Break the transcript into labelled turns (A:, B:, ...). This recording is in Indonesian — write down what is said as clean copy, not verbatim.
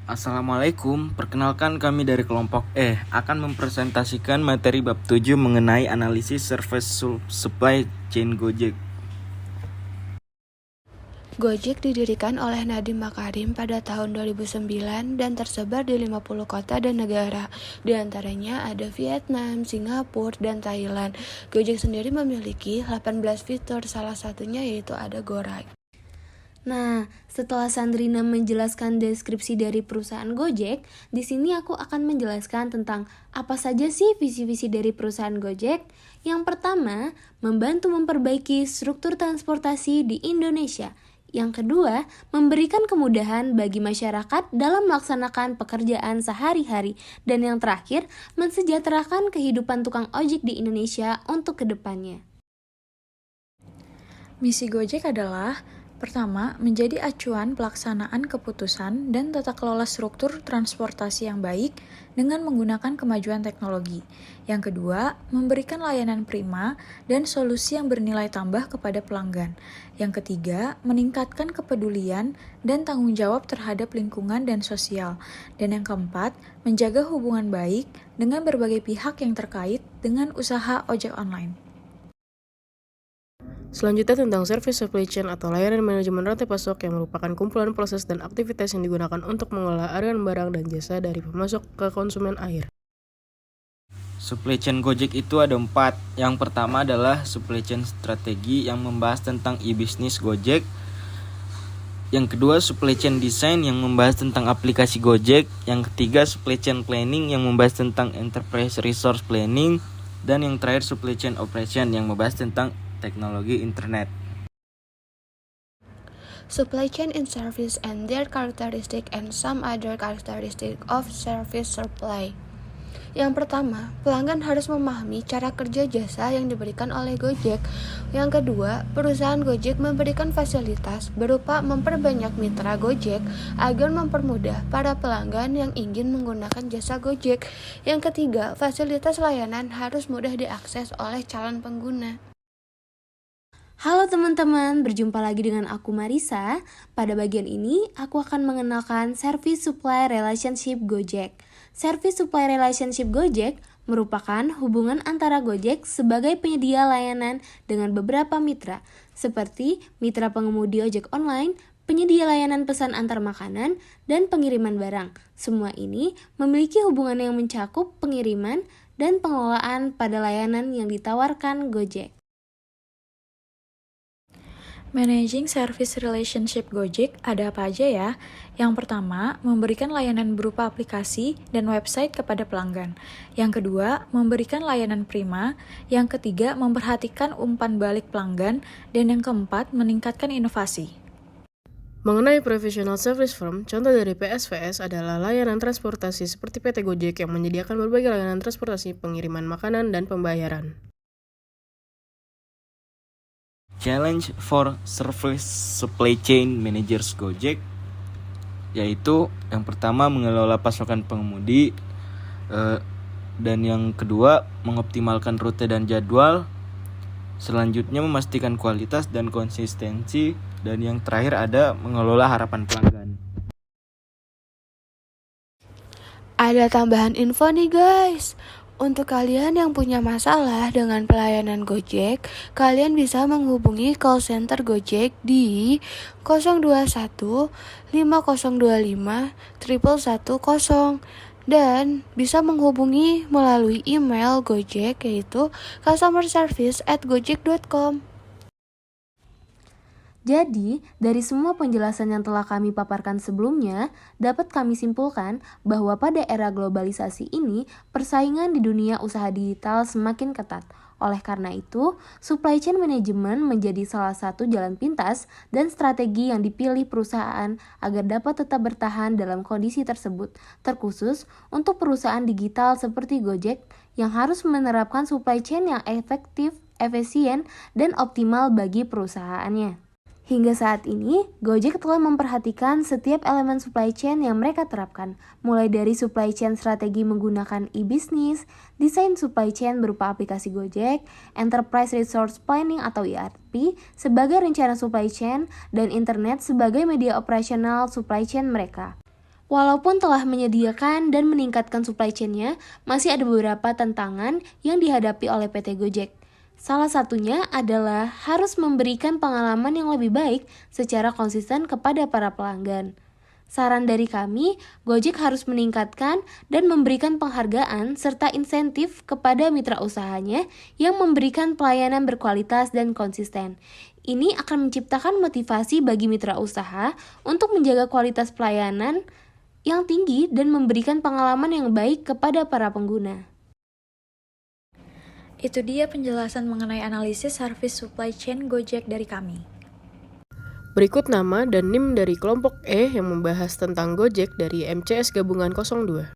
A: Assalamualaikum, perkenalkan kami dari kelompok E akan mempresentasikan materi bab 7 mengenai analisis service supply chain Gojek.
B: Gojek didirikan oleh Nadiem Makarim pada tahun 2009 dan tersebar di 50 kota dan negara. Di antaranya ada Vietnam, Singapura, dan Thailand. Gojek sendiri memiliki 18 fitur, salah satunya yaitu ada GoRide.
C: Nah, setelah Sandrina menjelaskan deskripsi dari perusahaan Gojek, di sini aku akan menjelaskan tentang apa saja sih visi-visi dari perusahaan Gojek. Yang pertama, membantu memperbaiki struktur transportasi di Indonesia. Yang kedua, memberikan kemudahan bagi masyarakat dalam melaksanakan pekerjaan sehari-hari. Dan yang terakhir, mensejahterakan kehidupan tukang ojek di Indonesia untuk kedepannya.
D: Misi Gojek adalah pertama, menjadi acuan pelaksanaan keputusan dan tata kelola struktur transportasi yang baik dengan menggunakan kemajuan teknologi. Yang kedua, memberikan layanan prima dan solusi yang bernilai tambah kepada pelanggan. Yang ketiga, meningkatkan kepedulian dan tanggung jawab terhadap lingkungan dan sosial. Dan yang keempat, menjaga hubungan baik dengan berbagai pihak yang terkait dengan usaha ojek online.
E: Selanjutnya tentang service supply chain atau layanan manajemen rantai pasok yang merupakan kumpulan proses dan aktivitas yang digunakan untuk mengolah aliran barang dan jasa dari pemasok ke konsumen akhir.
A: Supply chain Gojek itu ada 4. Yang pertama adalah supply chain strategi yang membahas tentang e-bisnis Gojek. Yang kedua, supply chain design yang membahas tentang aplikasi Gojek. Yang ketiga, supply chain planning yang membahas tentang enterprise resource planning. Dan yang terakhir, supply chain operation yang membahas tentang teknologi internet.
B: Supply chain in service and their characteristic and some other characteristic of service supply. Yang pertama, pelanggan harus memahami cara kerja jasa yang diberikan oleh Gojek. Yang kedua, perusahaan Gojek memberikan fasilitas berupa memperbanyak mitra Gojek agar mempermudah para pelanggan yang ingin menggunakan jasa Gojek. Yang ketiga, fasilitas layanan harus mudah diakses oleh calon pengguna.
C: Halo teman-teman, berjumpa lagi dengan aku Marisa. Pada bagian ini, aku akan mengenalkan Service Supply Relationship Gojek. Service Supply Relationship Gojek merupakan hubungan antara Gojek sebagai penyedia layanan dengan beberapa mitra, seperti mitra pengemudi ojek online, penyedia layanan pesan antar makanan, dan pengiriman barang. Semua ini memiliki hubungan yang mencakup pengiriman dan pengelolaan pada layanan yang ditawarkan Gojek.
D: Managing Service Relationship Gojek ada apa aja ya? Yang pertama, memberikan layanan berupa aplikasi dan website kepada pelanggan. Yang kedua, memberikan layanan prima. Yang ketiga, memperhatikan umpan balik pelanggan. Dan yang keempat, meningkatkan inovasi.
E: Mengenai professional service firm, contoh dari PSVS adalah layanan transportasi seperti PT Gojek yang menyediakan berbagai layanan transportasi, pengiriman makanan, dan pembayaran.
A: Challenge for Service Supply Chain Managers Gojek, yaitu yang pertama mengelola pasokan pengemudi, dan yang kedua mengoptimalkan rute dan jadwal, selanjutnya memastikan kualitas dan konsistensi, dan yang terakhir ada mengelola harapan pelanggan.
B: Ada tambahan info nih guys. Untuk kalian yang punya masalah dengan pelayanan Gojek, kalian bisa menghubungi call center Gojek di 021 5025 110 dan bisa menghubungi melalui email Gojek yaitu customerservice@gojek.com.
C: Jadi, dari semua penjelasan yang telah kami paparkan sebelumnya, dapat kami simpulkan bahwa pada era globalisasi ini, persaingan di dunia usaha digital semakin ketat. Oleh karena itu, supply chain management menjadi salah satu jalan pintas dan strategi yang dipilih perusahaan agar dapat tetap bertahan dalam kondisi tersebut, terkhusus untuk perusahaan digital seperti Gojek yang harus menerapkan supply chain yang efektif, efisien, dan optimal bagi perusahaannya. Hingga saat ini, Gojek telah memperhatikan setiap elemen supply chain yang mereka terapkan, mulai dari supply chain strategi menggunakan e-bisnis, desain supply chain berupa aplikasi Gojek, enterprise resource planning atau ERP sebagai rencana supply chain, dan internet sebagai media operasional supply chain mereka. Walaupun telah menyediakan dan meningkatkan supply chain-nya, masih ada beberapa tantangan yang dihadapi oleh PT Gojek. Salah satunya adalah harus memberikan pengalaman yang lebih baik secara konsisten kepada para pelanggan. Saran dari kami, Gojek harus meningkatkan dan memberikan penghargaan serta insentif kepada mitra usahanya yang memberikan pelayanan berkualitas dan konsisten. Ini akan menciptakan motivasi bagi mitra usaha untuk menjaga kualitas pelayanan yang tinggi dan memberikan pengalaman yang baik kepada para pengguna.
D: Itu dia penjelasan mengenai analisis service supply chain Gojek dari kami.
E: Berikut nama dan NIM dari kelompok E yang membahas tentang Gojek dari MCS Gabungan 02.